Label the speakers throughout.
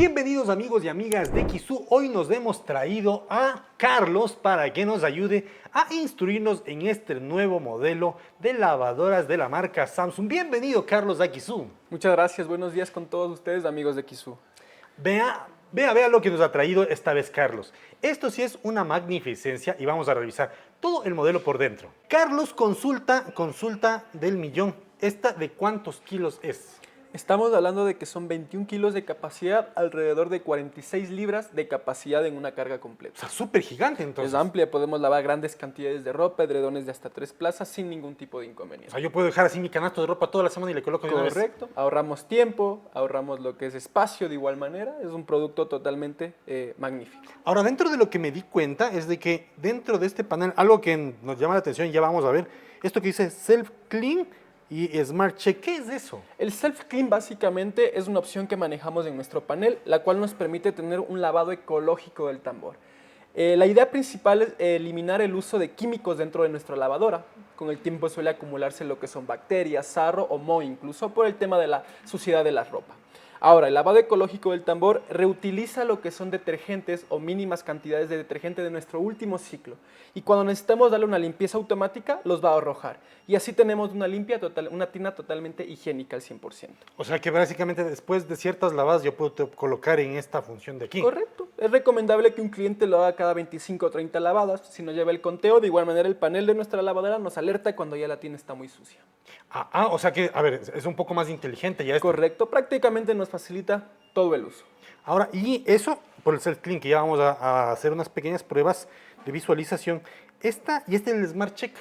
Speaker 1: Bienvenidos amigos y amigas de Kisu. Hoy nos hemos traído a Carlos para que nos ayude a instruirnos en este nuevo modelo de lavadoras de la marca Samsung. Bienvenido Carlos a Kisu.
Speaker 2: Muchas gracias, buenos días con todos ustedes amigos de Kisu.
Speaker 1: Vea lo que nos ha traído esta vez Carlos. Esto sí es una magnificencia y vamos a revisar todo el modelo por dentro. Carlos, consulta del millón. ¿Esta de cuántos kilos es?
Speaker 2: Estamos hablando de que son 21 kilos de capacidad, alrededor de 46 libras de capacidad en una carga
Speaker 1: O
Speaker 2: completa.
Speaker 1: sea, súper gigante entonces.
Speaker 2: Es amplia, podemos lavar grandes cantidades de ropa, edredones de hasta 3 plazas sin ningún tipo de
Speaker 1: O
Speaker 2: inconveniente.
Speaker 1: sea, yo puedo dejar así mi canasto de ropa toda la semana y le coloco de una vez.
Speaker 2: Correcto, ahorramos tiempo, ahorramos lo que es espacio de igual manera, es un producto totalmente magnífico.
Speaker 1: Ahora, dentro de lo que me di cuenta es de que dentro de este panel, algo que nos llama la atención y ya vamos a ver, esto que dice Self Clean y Smart Check, ¿qué es eso?
Speaker 2: El Self Clean básicamente es una opción que manejamos en nuestro panel, la cual nos permite tener un lavado ecológico del tambor. La idea principal es eliminar el uso de químicos dentro de nuestra lavadora. Con el tiempo suele acumularse lo que son bacterias, sarro o moho, incluso por el tema de la suciedad de la ropa. Ahora, el lavado ecológico del tambor reutiliza lo que son detergentes o mínimas cantidades de detergente de nuestro último ciclo. Y cuando necesitamos darle una limpieza automática, los va a arrojar. Y así tenemos una tina totalmente higiénica al 100%.
Speaker 1: O sea que básicamente después de ciertas lavadas yo puedo colocar en esta función de aquí.
Speaker 2: Correcto. Es recomendable que un cliente lo haga cada 25 o 30 lavadas. Si no lleva el conteo, de igual manera el panel de nuestra lavadora nos alerta cuando ya la tina está muy sucia.
Speaker 1: O sea que, a ver, es un poco más inteligente ya esto.
Speaker 2: Correcto. Prácticamente nos facilita todo el uso.
Speaker 1: Ahora, y eso por el Self Clean, que ya vamos a hacer unas pequeñas pruebas de visualización. Este es el Smart Check.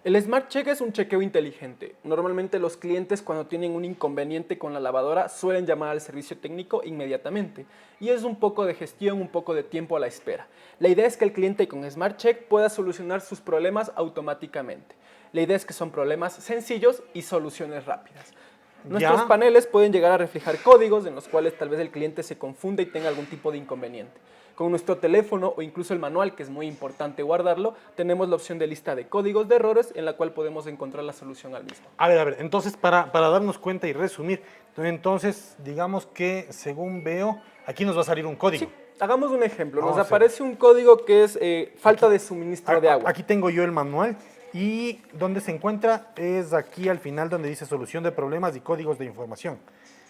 Speaker 2: El Smart Check es un chequeo inteligente. Normalmente los clientes cuando tienen un inconveniente con la lavadora suelen llamar al servicio técnico inmediatamente y es un poco de gestión, un poco de tiempo a la espera. La idea es que el cliente con Smart Check pueda solucionar sus problemas automáticamente. La idea es que son problemas sencillos y soluciones rápidas. Nuestros paneles pueden llegar a reflejar códigos en los cuales tal vez el cliente se confunda y tenga algún tipo de inconveniente. Con nuestro teléfono o incluso el manual, que es muy importante guardarlo, tenemos la opción de lista de códigos de errores en la cual podemos encontrar la solución al mismo.
Speaker 1: A ver, entonces para darnos cuenta y resumir, entonces digamos que según veo, aquí nos va a salir un código.
Speaker 2: Sí, hagamos un ejemplo.
Speaker 1: Vamos
Speaker 2: Nos
Speaker 1: a hacer.
Speaker 2: aparece un código que es falta de suministro de agua.
Speaker 1: Aquí tengo yo el manual y donde se encuentra es aquí al final donde dice solución de problemas y códigos de información.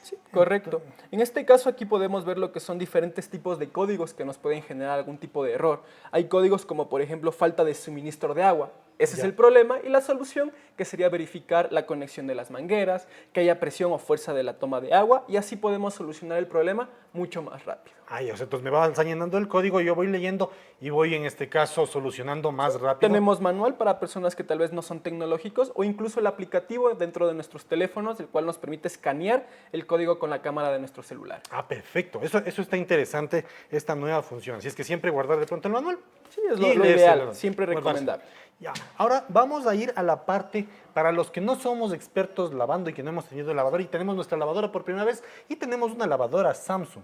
Speaker 2: Sí, correcto. En este caso aquí podemos ver lo que son diferentes tipos de códigos que nos pueden generar algún tipo de error. Hay códigos como por ejemplo falta de suministro de agua. Ese es el problema y la solución que sería verificar la conexión de las mangueras, que haya presión o fuerza de la toma de agua y así podemos solucionar el problema mucho más rápido.
Speaker 1: O sea, entonces me va llenando el código, yo voy leyendo y voy en este caso solucionando más rápido.
Speaker 2: Tenemos manual para personas que tal vez no son tecnológicos o incluso el aplicativo dentro de nuestros teléfonos, el cual nos permite escanear el código con la cámara de nuestro celular.
Speaker 1: Perfecto. Eso está interesante, esta nueva función. Así es que siempre guardar de pronto el manual.
Speaker 2: Sí, es lo ideal, siempre recomendable.
Speaker 1: Ya. Ahora vamos a ir a la parte para los que no somos expertos lavando y que no hemos tenido lavadora y tenemos nuestra lavadora por primera vez y tenemos una lavadora Samsung.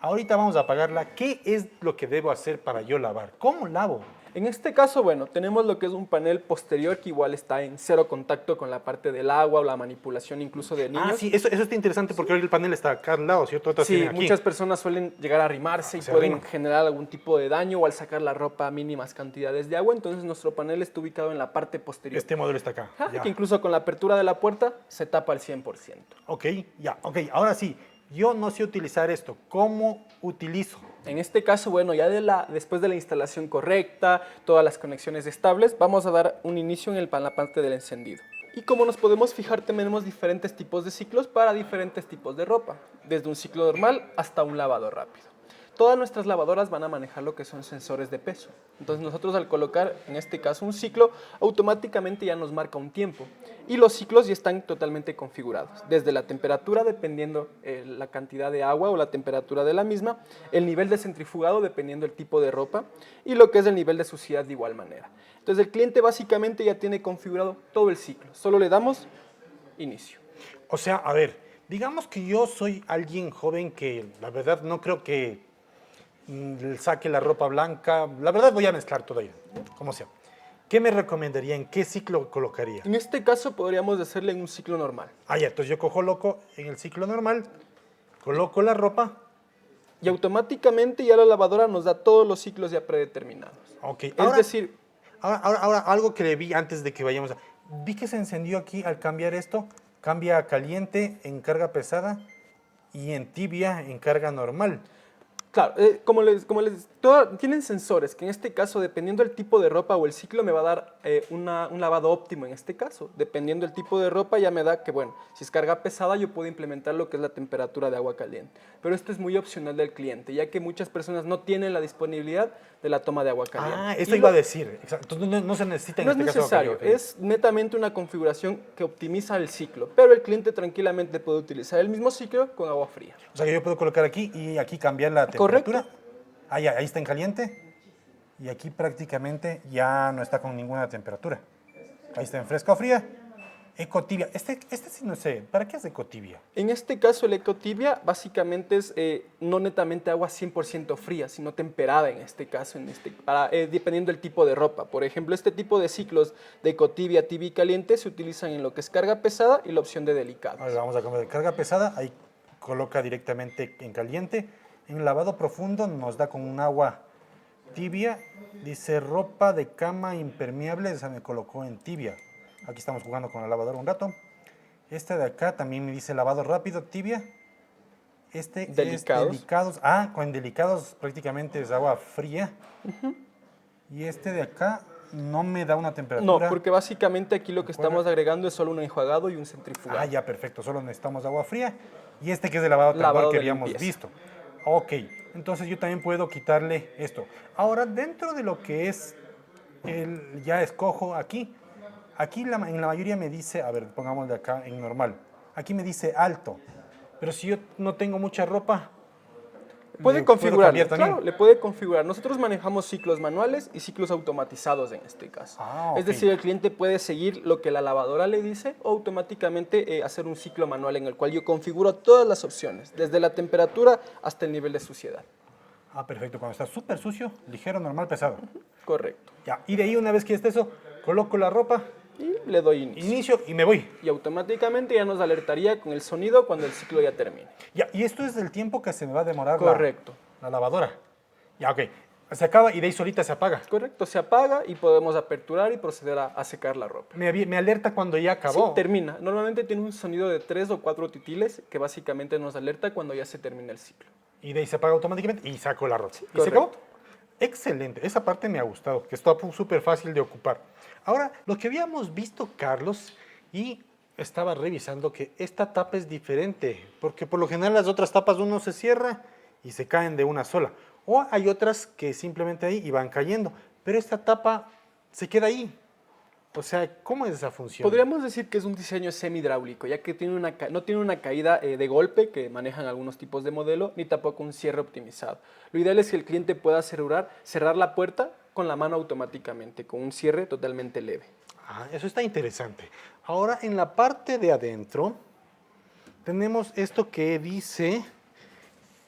Speaker 1: Ahorita vamos a apagarla. ¿Qué es lo que debo hacer para yo lavar? ¿Cómo lavo?
Speaker 2: En este caso, bueno, tenemos lo que es un panel posterior que igual está en cero contacto con la parte del agua o la manipulación incluso de niños.
Speaker 1: Sí, eso está interesante porque hoy el panel está acá al lado, ¿cierto?
Speaker 2: Sí, muchas personas suelen llegar a arrimarse y pueden generar algún tipo de daño o al sacar la ropa a mínimas cantidades de agua. Entonces nuestro panel está ubicado en la parte posterior.
Speaker 1: Este modelo está acá.
Speaker 2: Que incluso con la apertura de la puerta se tapa al 100%.
Speaker 1: Ok, ahora sí, yo no sé utilizar esto. ¿Cómo utilizo?
Speaker 2: En este caso, bueno, ya después de la instalación correcta, todas las conexiones estables, vamos a dar un inicio en la parte del encendido. Y como nos podemos fijar, tenemos diferentes tipos de ciclos para diferentes tipos de ropa, desde un ciclo normal hasta un lavado rápido. Todas nuestras lavadoras van a manejar lo que son sensores de peso. Entonces nosotros al colocar, en este caso, un ciclo, automáticamente ya nos marca un tiempo. Y los ciclos ya están totalmente configurados. Desde la temperatura, dependiendo la cantidad de agua o la temperatura de la misma, el nivel de centrifugado, dependiendo el tipo de ropa, y lo que es el nivel de suciedad de igual manera. Entonces el cliente básicamente ya tiene configurado todo el ciclo. Solo le damos inicio.
Speaker 1: O sea, a ver, digamos que yo soy alguien joven que la verdad no creo que saque la ropa blanca. La verdad voy a mezclar todavía, como sea. ¿Qué me recomendaría? ¿En qué ciclo colocaría?
Speaker 2: En este caso podríamos hacerle en un ciclo normal.
Speaker 1: Entonces yo cojo en el ciclo normal, coloco la ropa
Speaker 2: Y automáticamente ya la lavadora nos da todos los ciclos ya predeterminados.
Speaker 1: Ok,
Speaker 2: Es decir,
Speaker 1: ahora, algo que le vi antes de que vayamos a... Vi que se encendió aquí al cambiar esto, cambia a caliente en carga pesada y en tibia en carga normal.
Speaker 2: claro, tienen sensores que en este caso, dependiendo del tipo de ropa o el ciclo, me va a dar un lavado óptimo en este caso. Dependiendo del tipo de ropa, ya me da que, bueno, si es carga pesada, yo puedo implementar lo que es la temperatura de agua caliente. Pero esto es muy opcional del cliente, ya que muchas personas no tienen la disponibilidad de la toma de agua caliente.
Speaker 1: Ah, esto
Speaker 2: Y
Speaker 1: iba a decir. Exacto. Entonces no se necesita en
Speaker 2: no es
Speaker 1: este caso.
Speaker 2: necesario,
Speaker 1: Ok.
Speaker 2: es netamente una configuración que optimiza el ciclo, pero el cliente tranquilamente puede utilizar el mismo ciclo con agua fría.
Speaker 1: O sea que yo puedo colocar aquí y aquí cambiar la temperatura.
Speaker 2: Correcto.
Speaker 1: Ah, ya, ahí está en caliente. Y aquí prácticamente ya no está con ninguna temperatura. Ahí está en fresca o fría. Ecotibia. Este sí no sé. ¿Para qué es ecotibia?
Speaker 2: En este caso, el ecotibia básicamente es no netamente agua 100% fría, sino temperada en este caso, dependiendo del tipo de ropa. Por ejemplo, este tipo de ciclos de ecotibia, tibia y caliente se utilizan en lo que es carga pesada y la opción de delicados.
Speaker 1: Ahora vamos a cambiar de carga pesada. Ahí coloca directamente en caliente. En lavado profundo nos da con un agua tibia. Dice ropa de cama impermeable. Esa me colocó en tibia. Aquí estamos jugando con la lavadora un rato. Este de acá también me dice lavado rápido, tibia. Este
Speaker 2: Delicados.
Speaker 1: es delicados. Ah, con delicados prácticamente es agua fría. Y este de acá no me da una
Speaker 2: No,
Speaker 1: temperatura.
Speaker 2: porque básicamente aquí lo que estamos agregando es solo un enjuagado y un centrifugado.
Speaker 1: Ah, ya, perfecto. Solo necesitamos agua fría. Y este que es de lavado tambor
Speaker 2: Lavado
Speaker 1: que
Speaker 2: de
Speaker 1: habíamos
Speaker 2: limpieza.
Speaker 1: visto. Ok, entonces yo también puedo quitarle esto. Ahora, dentro de lo que es ya escojo aquí. Aquí en la mayoría me dice, a ver, pongamos de acá en normal. Aquí me dice alto. Pero si yo no tengo mucha ropa,
Speaker 2: Puede
Speaker 1: ¿le puedo
Speaker 2: configurarlo,
Speaker 1: cambiar también?
Speaker 2: claro, le puede configurar. Nosotros manejamos ciclos manuales y ciclos automatizados en este caso.
Speaker 1: Ah,
Speaker 2: Es
Speaker 1: ok.
Speaker 2: decir, el cliente puede seguir lo que la lavadora le dice o automáticamente hacer un ciclo manual en el cual yo configuro todas las opciones, desde la temperatura hasta el nivel de suciedad.
Speaker 1: Ah, perfecto. Cuando está súper sucio, ligero, normal, pesado.
Speaker 2: Correcto.
Speaker 1: Ya, y de ahí una vez que esté eso, coloco la ropa,
Speaker 2: Y le doy inicio.
Speaker 1: inicio y me voy.
Speaker 2: Y automáticamente ya nos alertaría con el sonido cuando el ciclo ya termine.
Speaker 1: Ya, y esto es el tiempo que se me va a demorar
Speaker 2: Correcto.
Speaker 1: la lavadora. Ya, ok. Se acaba y de ahí solita se apaga.
Speaker 2: Correcto, se apaga y podemos aperturar y proceder a secar la ropa.
Speaker 1: Me alerta cuando ya
Speaker 2: Sí,
Speaker 1: acabó.
Speaker 2: termina. Normalmente tiene un sonido de 3 o 4 titiles que básicamente nos alerta cuando ya se termina el ciclo.
Speaker 1: Y de ahí se apaga automáticamente y saco la ropa. ¿Y se
Speaker 2: correcto.
Speaker 1: acabó? Excelente. Esa parte me ha gustado, que está súper fácil de ocupar. Ahora, lo que habíamos visto, Carlos, y estaba revisando que esta tapa es diferente, porque por lo general las otras tapas uno se cierra y se caen de una sola. O hay otras que simplemente ahí y van cayendo, pero esta tapa se queda ahí. O sea, ¿cómo es esa función?
Speaker 2: Podríamos decir que es un diseño semi-hidráulico, ya que no tiene una caída de golpe que manejan algunos tipos de modelo, ni tampoco un cierre optimizado. Lo ideal es que el cliente pueda cerrar la puerta con la mano automáticamente, con un cierre totalmente leve.
Speaker 1: Ah, eso está interesante. Ahora, en la parte de adentro, tenemos esto que dice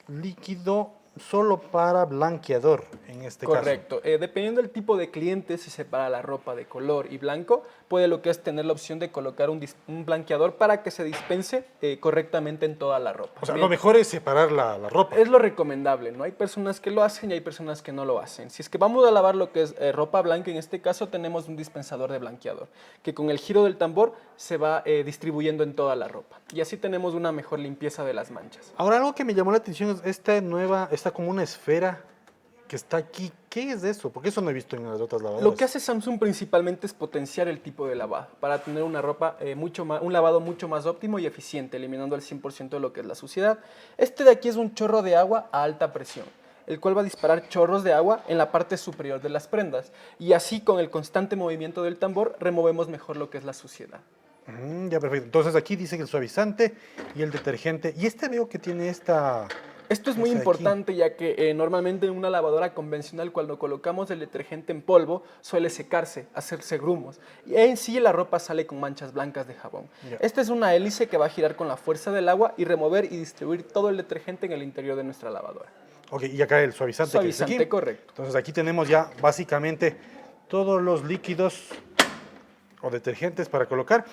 Speaker 1: líquido solo para blanqueador, en este caso.
Speaker 2: Correcto. Dependiendo del tipo de cliente, si separa la ropa de color y blanco, puede lo que es tener la opción de colocar un blanqueador para que se dispense correctamente en toda la ropa.
Speaker 1: O sea,
Speaker 2: Bien,
Speaker 1: lo mejor es separar la ropa.
Speaker 2: es lo recomendable, ¿no? Hay personas que lo hacen y hay personas que no lo hacen. Si es que vamos a lavar lo que es ropa blanca, en este caso tenemos un dispensador de blanqueador, que con el giro del tambor se va distribuyendo en toda la ropa. Y así tenemos una mejor limpieza de las manchas.
Speaker 1: Ahora, algo que me llamó la atención es esta como una esfera que está aquí. ¿Qué es eso? Porque eso no he visto en las otras lavadoras.
Speaker 2: Lo que hace Samsung principalmente es potenciar el tipo de lavado para tener una ropa un lavado mucho más óptimo y eficiente, eliminando al 100% de lo que es la suciedad. Este de aquí es un chorro de agua a alta presión, el cual va a disparar chorros de agua en la parte superior de las prendas. Y así, con el constante movimiento del tambor, removemos mejor lo que es la suciedad.
Speaker 1: Ya, perfecto. Entonces aquí dice que el suavizante y el detergente. Y este veo que tiene esta...
Speaker 2: Esto es muy
Speaker 1: aquí.
Speaker 2: importante, ya que normalmente en una lavadora convencional, cuando colocamos el detergente en polvo, suele secarse, hacerse grumos. Y en sí la ropa sale con manchas blancas de jabón.
Speaker 1: Ya.
Speaker 2: Esta es una hélice que va a girar con la fuerza del agua y remover y distribuir todo el detergente en el interior de nuestra lavadora.
Speaker 1: Ok, y acá el suavizante. que dice
Speaker 2: Suavizante,
Speaker 1: aquí.
Speaker 2: correcto.
Speaker 1: Entonces aquí tenemos ya básicamente todos los líquidos o detergentes para colocar.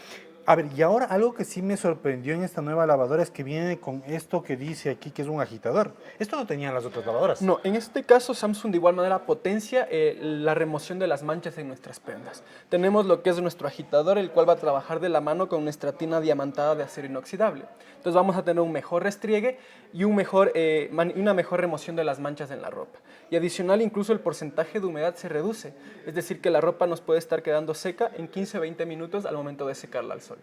Speaker 1: A ver, y ahora algo que sí me sorprendió en esta nueva lavadora es que viene con esto que dice aquí que es un agitador. Esto no tenían las otras lavadoras.
Speaker 2: No, en este caso Samsung de igual manera potencia la remoción de las manchas en nuestras prendas. Tenemos lo que es nuestro agitador, el cual va a trabajar de la mano con nuestra tina diamantada de acero inoxidable. Entonces vamos a tener un mejor restriegue y una mejor remoción de las manchas en la ropa. Y adicional, incluso el porcentaje de humedad se reduce. Es decir, que la ropa nos puede estar quedando seca en 15-20 minutos al momento de secarla al sol.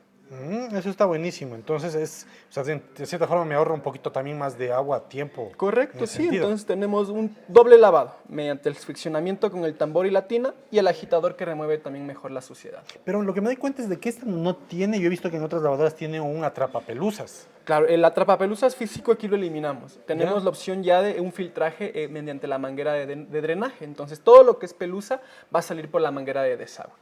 Speaker 1: Eso está buenísimo. Entonces, o sea, de cierta forma me ahorra un poquito también más de agua a tiempo.
Speaker 2: Correcto,
Speaker 1: en ese
Speaker 2: sí.
Speaker 1: sentido.
Speaker 2: Entonces tenemos un doble lavado mediante el friccionamiento con el tambor y la tina y el agitador que remueve también mejor la suciedad.
Speaker 1: Pero lo que me doy cuenta es de que esta no tiene, yo he visto que en otras lavadoras tiene un atrapapelusas.
Speaker 2: Claro, el atrapapelusas físico aquí lo eliminamos. Tenemos
Speaker 1: Ya.
Speaker 2: la opción ya de un filtraje mediante la manguera de drenaje. Entonces todo lo que es pelusa va a salir por la manguera de desagüe.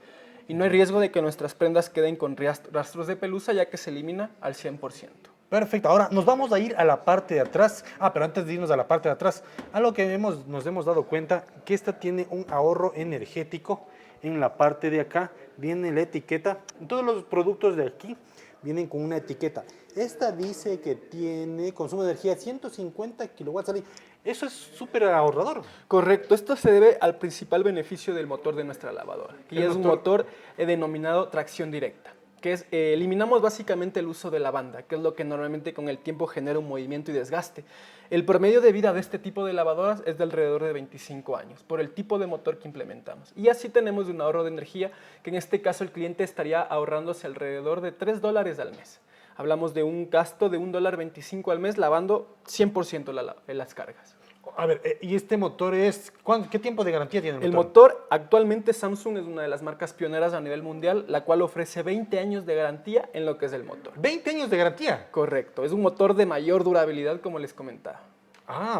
Speaker 2: Y no hay riesgo de que nuestras prendas queden con rastros de pelusa ya que se elimina al 100%.
Speaker 1: Perfecto, ahora nos vamos a ir a la parte de atrás. Pero antes de irnos a la parte de atrás, algo que nos hemos dado cuenta, que esta tiene un ahorro energético. En la parte de acá viene la etiqueta. Todos los productos de aquí vienen con una etiqueta. Esta dice que tiene consumo de energía 150 kilowatts al día. Eso es súper ahorrador.
Speaker 2: Correcto, esto se debe al principal beneficio del motor de nuestra lavadora, que es un motor denominado tracción directa, que es, eliminamos básicamente el uso de la banda, que es lo que normalmente con el tiempo genera un movimiento y desgaste. El promedio de vida de este tipo de lavadoras es de alrededor de 25 años, por el tipo de motor que implementamos. Y así tenemos un ahorro de energía, que en este caso el cliente estaría ahorrándose alrededor de $3 al mes. Hablamos de un gasto de $1.25 al mes lavando 100% las cargas.
Speaker 1: A ver, y este motor es, ¿qué tiempo de garantía tiene
Speaker 2: El motor, actualmente Samsung es una de las marcas pioneras a nivel mundial, la cual ofrece 20 años de garantía en lo que es el motor.
Speaker 1: 20 años de garantía.
Speaker 2: Correcto, es un motor de mayor durabilidad como les comentaba.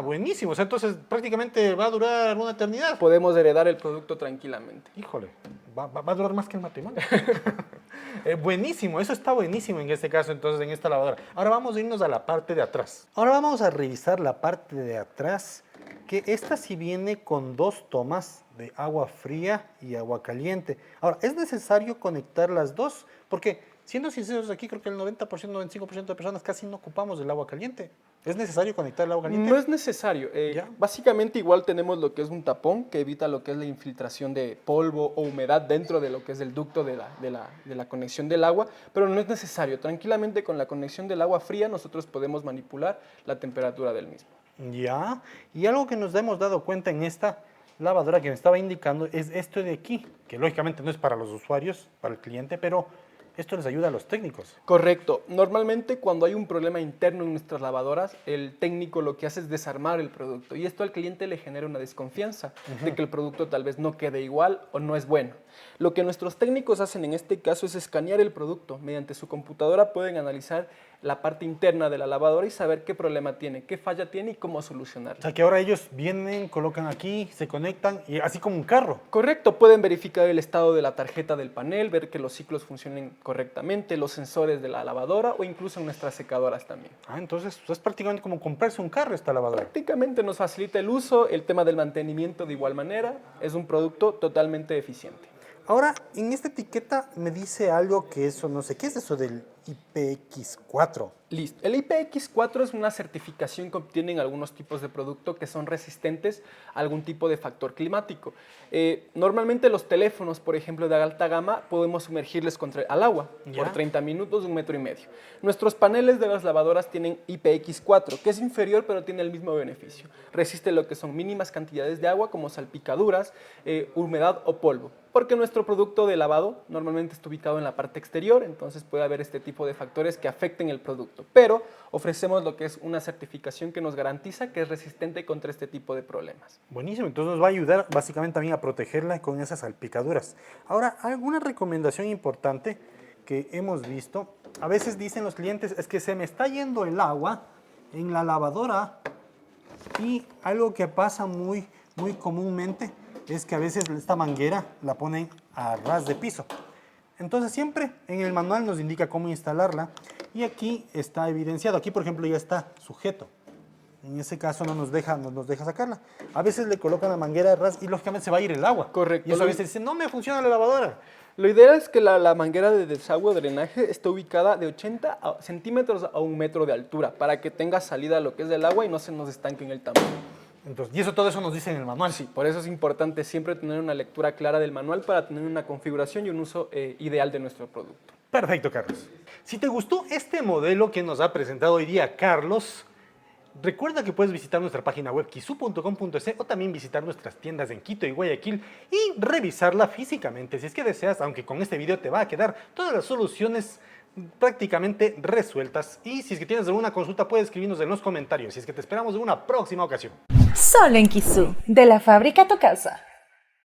Speaker 1: Buenísimo. O sea, entonces prácticamente va a durar una eternidad.
Speaker 2: Podemos heredar el producto tranquilamente.
Speaker 1: Híjole, va a durar más que el matrimonio. Buenísimo, eso está buenísimo en este caso, entonces, en esta lavadora. Ahora vamos a irnos a la parte de atrás. Ahora vamos a revisar la parte de atrás, que esta sí viene con 2 tomas de agua fría y agua caliente. Ahora, ¿es necesario conectar las dos? Porque, siendo sinceros, aquí creo que el 90%, 95% de personas casi no ocupamos el agua caliente. ¿Es necesario conectar el agua caliente?
Speaker 2: No es necesario. Básicamente igual tenemos lo que es un tapón que evita lo que es la infiltración de polvo o humedad dentro de lo que es el ducto de la conexión del agua, pero no es necesario. Tranquilamente con la conexión del agua fría nosotros podemos manipular la temperatura del mismo.
Speaker 1: Ya, y algo que nos hemos dado cuenta en esta lavadora que me estaba indicando es esto de aquí, que lógicamente no es para los usuarios, para el cliente, pero esto les ayuda a los técnicos.
Speaker 2: Correcto. Normalmente cuando hay un problema interno en nuestras lavadoras, el técnico lo que hace es desarmar el producto y esto al cliente le genera una desconfianza de que el producto tal vez no quede igual o no es bueno. Lo que nuestros técnicos hacen en este caso es escanear el producto. Mediante su computadora pueden analizar la parte interna de la lavadora y saber qué problema tiene, qué falla tiene y cómo solucionarlo.
Speaker 1: O sea, que ahora ellos vienen, colocan aquí, se conectan, y así como un carro.
Speaker 2: Correcto, pueden verificar el estado de la tarjeta del panel, ver que los ciclos funcionen correctamente, los sensores de la lavadora o incluso nuestras secadoras también.
Speaker 1: Entonces es prácticamente como comprarse un carro esta lavadora.
Speaker 2: Prácticamente nos facilita el uso, el tema del mantenimiento de igual manera, es un producto totalmente eficiente.
Speaker 1: Ahora, en esta etiqueta me dice algo que eso, no sé, ¿qué es eso del IPX4?
Speaker 2: Listo. El IPX4 es una certificación que obtienen algunos tipos de producto que son resistentes a algún tipo de factor climático. Normalmente los teléfonos, por ejemplo, de alta gama, podemos sumergirles al agua por 30 minutos, 1,5 metros. Nuestros paneles de las lavadoras tienen IPX4, que es inferior pero tiene el mismo beneficio. Resiste lo que son mínimas cantidades de agua como salpicaduras, humedad o polvo. Porque nuestro producto de lavado normalmente está ubicado en la parte exterior, entonces puede haber este tipo de factores que afecten el producto. Pero ofrecemos lo que es una certificación que nos garantiza que es resistente contra este tipo de problemas.
Speaker 1: Buenísimo, entonces nos va a ayudar básicamente también a protegerla con esas salpicaduras. Ahora, alguna recomendación importante que hemos visto, a veces dicen los clientes, es que se me está yendo el agua en la lavadora y algo que pasa muy comúnmente es que a veces esta manguera la ponen a ras de piso. Entonces siempre en el manual nos indica cómo instalarla y aquí está evidenciado. Aquí por ejemplo ya está sujeto. En ese caso no nos deja sacarla. A veces le colocan la manguera de ras y lógicamente se va a ir el agua.
Speaker 2: Correcto.
Speaker 1: Y eso a veces dicen, no me funciona la lavadora.
Speaker 2: Lo ideal es que la manguera de desagüe o drenaje esté ubicada de 80 centímetros a 1 metro de altura para que tenga salida a lo que es del agua y no se nos estanque en el tambo.
Speaker 1: Entonces, y todo eso nos dice en el manual.
Speaker 2: Sí, por eso es importante siempre tener una lectura clara del manual para tener una configuración y un uso ideal de nuestro producto.
Speaker 1: Perfecto, Carlos. Si te gustó este modelo que nos ha presentado hoy día Carlos, recuerda que puedes visitar nuestra página web kisu.com.es o también visitar nuestras tiendas en Quito y Guayaquil y revisarla físicamente si es que deseas, aunque con este video te va a quedar todas las soluciones prácticamente resueltas. Y si es que tienes alguna consulta puedes escribirnos en los comentarios. Si es que te esperamos en una próxima ocasión.
Speaker 3: Solo en Kisu, de la fábrica a tu casa.